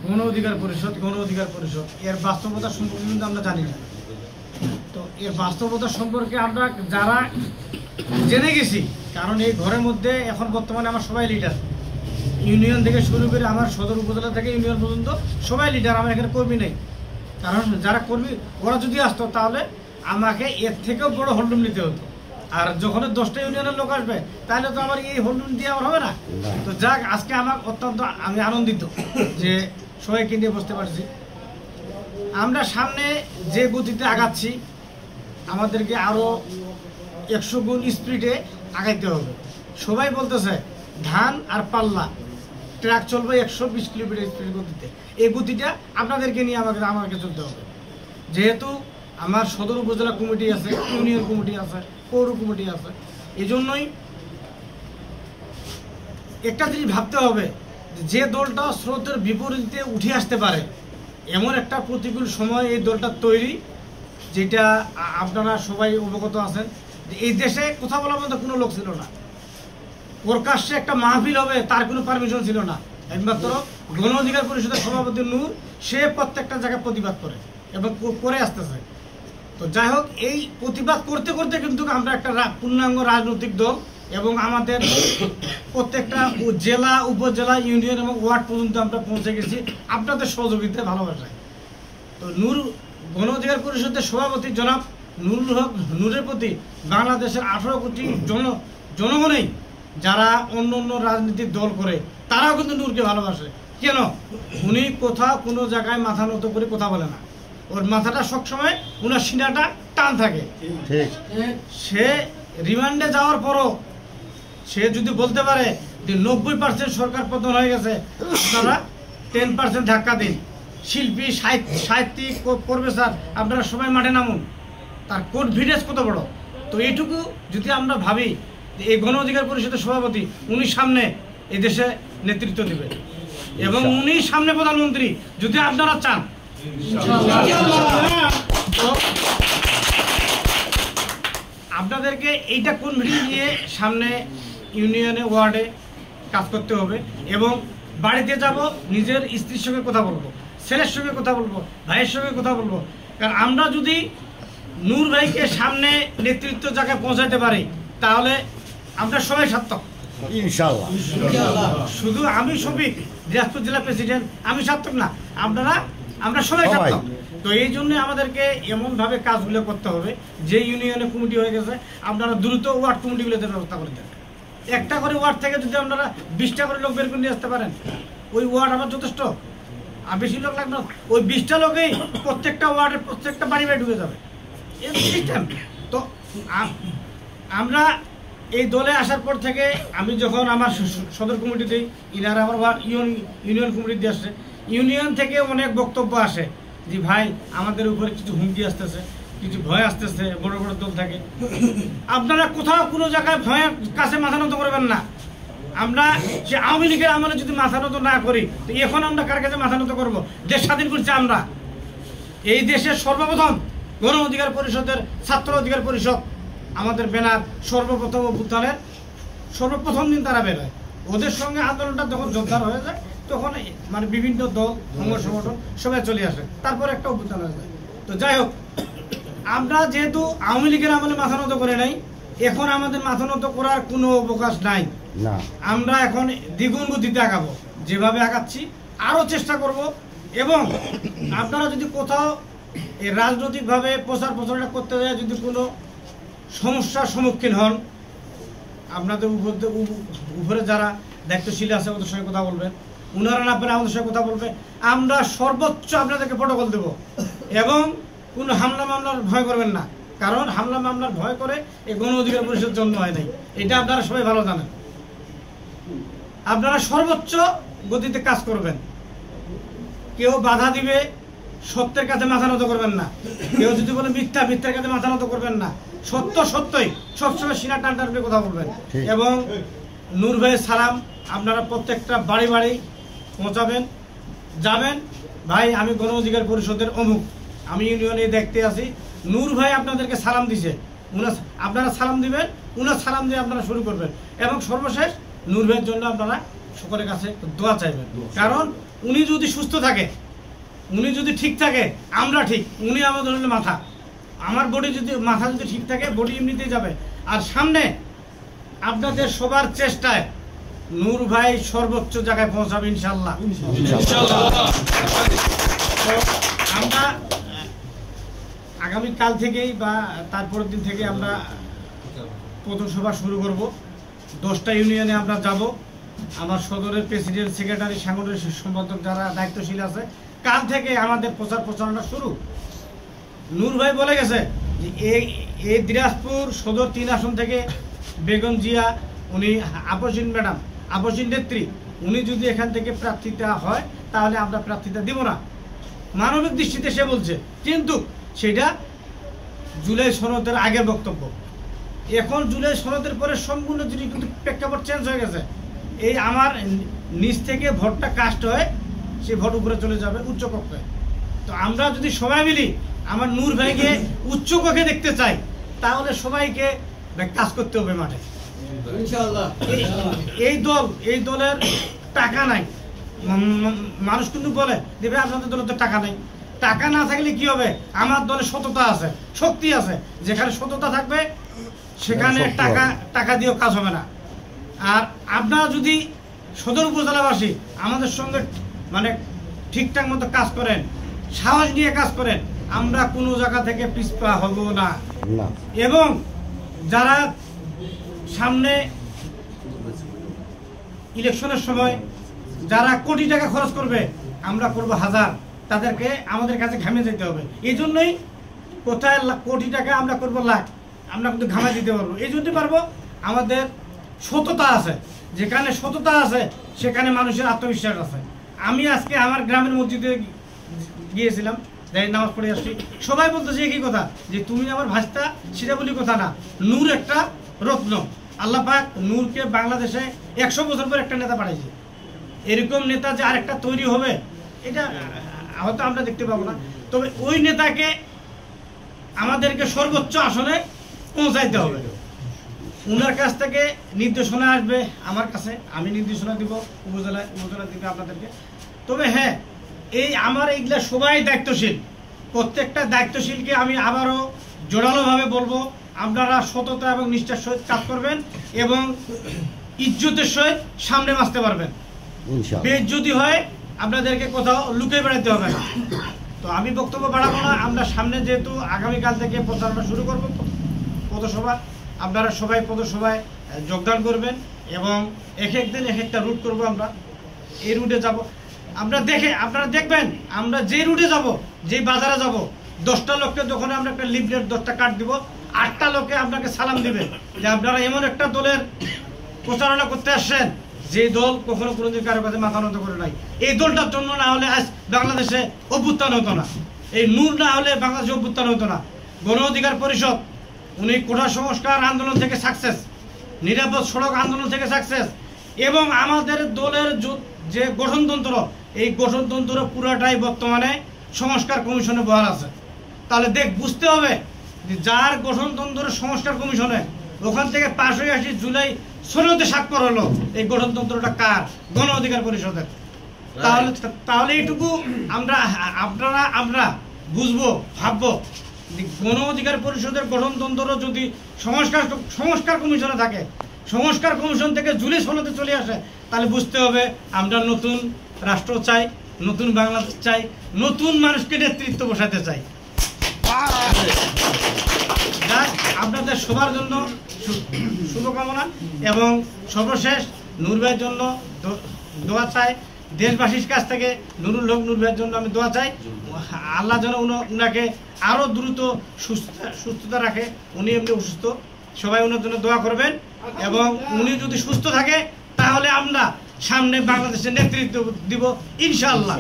গণ অধিকার পরিষদ এর বাস্তবতা সম্পর্কে কিন্তু আমরা জানি না। তো এর বাস্তবতা সম্পর্কে আমরা যারা জেনে গেছি, কারণ এই ঘরের মধ্যে এখন বর্তমানে আমার সবাই লিডার, ইউনিয়ন থেকে শুরু করে আমার সদর উপজেলা থেকে ইউনিয়ন পর্যন্ত সবাই লিডার, আমার এখানে কর্মী নেই। কারণ যারা কর্মী ওরা যদি আসতো তাহলে আমাকে এর থেকেও বড় হোল্ডরুম নিতে হতো, আর যখন 10টা ইউনিয়নের লোক আসবে তাহলে তো আমার এই হোল্ডরুম দিয়ে আমার হবে না। তো যাক, আজকে আমার অত্যন্ত আমি আনন্দিত যে সবাইকে নিয়ে বসতে পারছি। আমরা সামনে যে গতিতে আগাচ্ছি আমাদেরকে আরও 100 গুণ স্পিডে আগাইতে হবে। সবাই বলতেছে ধান আর পাল্লা, ট্রাক চলবে 120 কিলোমিটার স্পিড গতিতে। এই গতিটা আপনাদেরকে নিয়ে আমাকে চলতে হবে। যেহেতু আমার সদর উপজেলা কমিটি আছে, ইউনিয়ন কমিটি আছে, পৌর কমিটি আছে, এই জন্যই একটা জিনিস ভাবতে হবে যে দলটা স্রোতের বিপরীতে উঠে আসতে পারে এমন একটা প্রতিকূল সময় এই দলটা তৈরি, যেটা আপনারা সবাই অবগত আছেন যে এই দেশে কথা বলার মতো কোনো লোক ছিল না। প্রকাশ্যে একটা মাহফিল হবে তার কোনো পারমিশন ছিল না। একমাত্র গণ অধিকার পরিষদের সভাপতি নূর, সে প্রত্যেকটা জায়গায় প্রতিবাদ করে এবং করে আসতেছে। তো যাই হোক, এই প্রতিবাদ করতে করতে কিন্তু আমরা একটা পূর্ণাঙ্গ রাজনৈতিক দল এবং আমাদের প্রত্যেকটা জেলা, উপজেলা, ইউনিয়ন এবং ওয়ার্ড পর্যন্ত আমরা পৌঁছে গেছি আপনাদের সহযোগিতায়, ভালোবাসায়। তো নূর গণ অধিকার পরিষদের সভাপতি জনাব নুরুল হক নূরের প্রতি বাংলাদেশের 18 কোটি জনগণেই যারা অন্য অন্য রাজনৈতিক দল করে তারাও কিন্তু নূরকে ভালোবাসে। কেন? উনি কোথাও কোনো জায়গায় মাথা নত করে কথা বলে না, ওর মাথাটা সবসময় ওনার সিনাটা টান থাকে। সে রিমান্ডে যাওয়ার পরও সে যদি বলতে পারে যে 90% সরকার পতন হয়ে গেছে, আপনারা 10% ধাক্কা দিন, শিল্পী সাহিত্যিক প্রফেসর আপনারা সবাই মাঠে নামুন, তার কনফিডেন্স কত বড়। তো এইটুকু যদি আমরা ভাবি যে এই গণ অধিকার পরিষদের সভাপতি উনি সামনে এই দেশে নেতৃত্ব দেবে এবং উনি সামনে প্রধানমন্ত্রী, যদি আপনারা চান, আপনাদেরকে এইটা কনফিডেন্স নিয়ে সামনে ইউনিয়নে, ওয়ার্ডে কাজ করতে হবে এবং বাড়িতে যাব, নিজের স্ত্রীর সঙ্গে কথা বলবো, ছেলের সঙ্গে কথা বলবো, ভাইয়ের সঙ্গে কথা বলবো। কারণ আমরা যদি নূর ভাইকে সামনে নেতৃত্ব জায়গায় পৌঁছাতে পারি তাহলে আমরা সবাই সার্থক ইনশাআল্লাহ। শুধু আমি শফিক, দিনাজপুর জেলা প্রেসিডেন্ট, আমি সার্থক না, আমরা সবাই সার্থক। তো এই জন্য আমাদেরকে এমনভাবে কাজগুলো করতে হবে যে ইউনিয়নে কমিটি হয়ে গেছে আপনারা দ্রুত ওয়ার্ড কমিটিগুলোতে ব্যবস্থা করে দেন। একটা করে ওয়ার্ড থেকে যদি আপনারা 20টা করে লোক বের করে নিয়ে আসতে পারেন, ওই ওয়ার্ড আমার যথেষ্ট, আর বেশি লোক লাগবে না। ওই 20টা লোকেই প্রত্যেকটা ওয়ার্ডের প্রত্যেকটা বাড়ি বাড়ি ঢুকে যাবে এই সিস্টেম। তো আমরা এই দলে আসার পর থেকে আমি যখন আমার সদর কমিটি দিই, ইনারা আমার ইউনিয়ন কমিটি দিয়ে আসছে, ইউনিয়ন থেকে অনেক বক্তব্য আসে যে ভাই আমাদের উপরে কিছু হুমকি আসতেছে, কিছু ভয় আসতেছে, বড় বড় দল থাকে। আপনারা কোথাও কোনো জায়গায় ভয়ের কাছে মাথা নত করবেন না। আমরা সে আওয়ামী লীগের আমলে যদি মাথা নত না করি তো এখন আমরা কার কাছে মাথা নত করবো? দেশ স্বাধীন করছি আমরা। এই দেশের সর্বপ্রথম গণ অধিকার পরিষদের ছাত্র অধিকার পরিষদ আমাদের ব্যানার সর্বপ্রথম অভ্যুত্থানের সর্বপ্রথম দিন তারা বেরোয়। ওদের সঙ্গে আন্দোলনটা যখন জোরদার হয়ে যায় তখন মানে বিভিন্ন দল, অঙ্গ সংগঠন সবাই চলে আসে, তারপর একটা অভ্যুত্থান হয়ে যায়। তো যাই হোক, আমরা যেহেতু আওয়ামী লীগের আমলে মাথা নত করে নাই, এখন আমাদের মাথা নত করার কোনো অবকাশ নাই। আমরা এখন দ্বিগুণ গতিতে আগাবো, যেভাবে আগাচ্ছি আরও চেষ্টা করব। এবং আপনারা যদি কোথাও এই রাজনৈতিকভাবে প্রচারটা করতে যায় যদি কোনো সমস্যার সম্মুখীন হন, আপনাদের উপরে যারা দায়িত্বশীল আছে ওদের সঙ্গে কথা বলবেন, ওনারা না পেলে আমাদের সঙ্গে কথা বলবে। আমরা সর্বোচ্চ আপনাদেরকে প্রটোকল দেব এবং কোনো হামলা মামলার ভয় করবেন না, কারণ হামলা মামলার ভয় করে এই গণ অধিকার পরিষদ জন্ম হয় নাই, এটা আপনারা সবাই ভালো জানেন। আপনারা সর্বোচ্চ গতিতে কাজ করবেন, কেউ বাধা দিবে সত্যের কাছে মাথা নত করবেন না, কেউ যদি বলে মিথ্যার কাছে মাথা নত করবেন না, সত্যই সবসময় সিনা টান টান করে কথা বলবেন। এবং নূর ভাইয়ের সালাম আপনারা প্রত্যেকটা বাড়ি বাড়ি পৌঁছাবেন, যাবেন ভাই আমি গণ অধিকার পরিষদের অমুক, আমি ইউনিয়নে দেখতে আসি, নূর ভাই আপনাদেরকে সালাম দিছে, আপনারা সালাম দিবেন, উনার সালাম দিয়ে আপনারা শুরু করবেন এবং সর্বশেষ নূর ভাইয়ের জন্য আপনারা সকলের কাছে দোয়া চাইবেন, কারণ উনি যদি সুস্থ থাকে, উনি যদি ঠিক থাকে, আমরা ঠিক, উনি আমাদের হলে মাথা, আমার বডি যদি মাথা যদি ঠিক থাকে বডি এমনিতেই যাবে। আর সামনে আপনাদের সবার চেষ্টায় নূর ভাই সর্বোচ্চ জায়গায় পৌঁছাবে ইনশাল্লাহ। আমরা আগামীকাল থেকেই বা তারপরের দিন থেকে আমরা পথসভা শুরু করব। 10টা ইউনিয়নে আমরা যাব। আমার সদরের প্রেসিডেন্ট, সেক্রেটারি, সাংগঠনিক সম্পাদক যারা দায়িত্বশীল আছে, কাল থেকে আমাদের প্রচারণা শুরু। নূর ভাই বলে গেছে যে এই দিনাজপুর সদর 3 আসন থেকে বেগম জিয়া, উনি আপসীন ম্যাডাম, আপসীন নেত্রী, উনি যদি এখান থেকে প্রার্থিতা হয় তাহলে আমরা প্রার্থিতা দিব না, মানবিক দৃষ্টিতে সে বলছে। কিন্তু সেটা জুলাই সনদের আগের বক্তব্য। এখন জুলাই সনদের পরে সম্পূর্ণ যদি কিন্তু প্রেক্ষাপট চেঞ্জ হয়ে গেছে। এই আমার নিচ থেকে ভোটটা কাস্ট হয়, সেই ভোট উপরে চলে যাবে উচ্চ কক্ষে। তো আমরা যদি সবাই মিলি আমার নূর ভাইকে উচ্চ কক্ষে দেখতে চাই, তাহলে সবাইকে কাজ করতে হবে মাঠে ইনশাআল্লাহ। এই দলের টাকা নাই। মানুষ কিন্তু বলে দেবে আপনাদের দলের তো টাকা নাই। টাকা না থাকলে কি হবে? আমার দলে সততা আছে, শক্তি আছে। যেখানে সততা থাকবে সেখানে টাকা দিয়েও কাজ হবে না। আর আপনারা যদি সদর উপজেলাবাসী আমাদের সঙ্গে মানে ঠিকঠাক মতো কাজ করেন, সাহস নিয়ে কাজ করেন, আমরা কোনো জায়গা থেকে পিছপা হব না। এবং যারা সামনে ইলেকশনের সময় যারা কোটি টাকা খরচ করবে, আমরা করব 1000, তাদেরকে আমাদের কাছে ঘামে যেতে হবে। এই জন্যই কোথায় কোটি টাকা আমরা করব লাখ, আমরা কিন্তু ঘামে দিতে পারবো। এই জন্যই পারবো, আমাদের সততা আছে। যেখানে সততা আছে সেখানে মানুষের আত্মবিশ্বাস আছে। আমি আজকে আমার গ্রামের মসজিদে গিয়েছিলাম, নামাজ পড়ে আসছি, সবাই বলতেছে একই কথা যে তুমি আমার ভাস্তা, সেটা বলি কথা না। নূর একটা রত্ন, আল্লাহ পাক নূরকে বাংলাদেশে 100 বছর পর একটা নেতা পাঠাইছে। এরকম নেতা যে আরেকটা তৈরি হবে এটা হয়তো আমরা দেখতে পাবো না। তবে ওই নেতাকে আমাদেরকে সর্বোচ্চ আসনে পৌঁছাইতে হবে। উনার কাছ থেকে নির্দেশনা আসবে আমার কাছে, আমি নির্দেশনা দিব উপজেলা দিবে আপনাদেরকে। তবে হ্যাঁ, এই আমার এইগুলা সবাই দায়িত্বশীল। প্রত্যেকটা দায়িত্বশীলকে আমি আবারও জোরালোভাবে বলবো, আপনারা সততা এবং নিষ্ঠার সহিত কাজ করবেন এবং ইজ্জতের সহিত সামনে বাঁচতে পারবেন। বেইজ্জতি হয় আপনাদেরকে কোথাও লুকিয়ে বেড়াতে হবে না। তো আমি বক্তব্য বাড়াবো না। আমরা সামনে যেহেতু আগামীকাল থেকে প্রচারণা শুরু করবো পথসভা, আপনারা সবাই পথসভায় যোগদান করবেন এবং এক দিন এক একটা রুট করবো। আমরা এই রুটে যাব। আপনারা দেখবেন আমরা যে রুটে যাব, যে বাজারে যাব, 10টা লোককে যখন আমরা একটা লিফলেট 10টা কার্ড দিব, 8টা লোকে আপনাকে সালাম দিবে যে আপনারা এমন একটা দলের প্রচারণা করতে আসছেন যে দল কখনো কোনোদিন কারো কাছে মাথা নত করে নাই। এই দলটার জন্য না হলে আজ বাংলাদেশে অভ্যুত্থান হতো না, এই নূর না হলে বাংলাদেশে অভ্যুত্থান হতো না। গণ অধিকার পরিষদ উনি কোটা সংস্কার আন্দোলন থেকে সাকসেস, নিরাপদ সড়ক আন্দোলন থেকে সাকসেস, এবং আমাদের দলের যে গঠনতন্ত্র, এই গঠনতন্ত্র পুরাটাই বর্তমানে সংস্কার কমিশনে বহাল আছে। তাহলে বুঝতে হবে যে যার গঠনতন্ত্র সংস্কার কমিশনে, ওখান থেকে পাশ হয়ে আসি জুলাই সনদে স্বাক্ষর হলো, এই গঠনতন্ত্রটা কার? গণ অধিকার পরিষদের। তাহলে এইটুকু আমরা বুঝবো, ভাববো। গণ অধিকার পরিষদের গঠনতন্ত্র যদি সংস্কার কমিশনে থাকে, সংস্কার কমিশন থেকে জুলাই সনদে চলে আসে, তাহলে বুঝতে হবে আমরা নতুন রাষ্ট্র চাই, নতুন বাংলাদেশ চাই, নতুন মানুষকে নেতৃত্ব বসাতে চাই। আপনাদের সবার জন্য শুভকামনা এবং সর্বশেষ নূর ভাইয়ের জন্য দোয়া চাই। দেশবাসীর কাছ থেকে নুরুল হক নূর ভাইয়ের জন্য আমি দোয়া চাই। আল্লাহ যেন উনাকে আরও দ্রুত সুস্থতা রাখে। উনি এমনি অসুস্থ, সবাই ওনার জন্য দোয়া করবেন। এবং উনি যদি সুস্থ থাকে তাহলে আমরা সামনে বাংলাদেশের নেতৃত্ব দিব ইনশাআল্লাহ।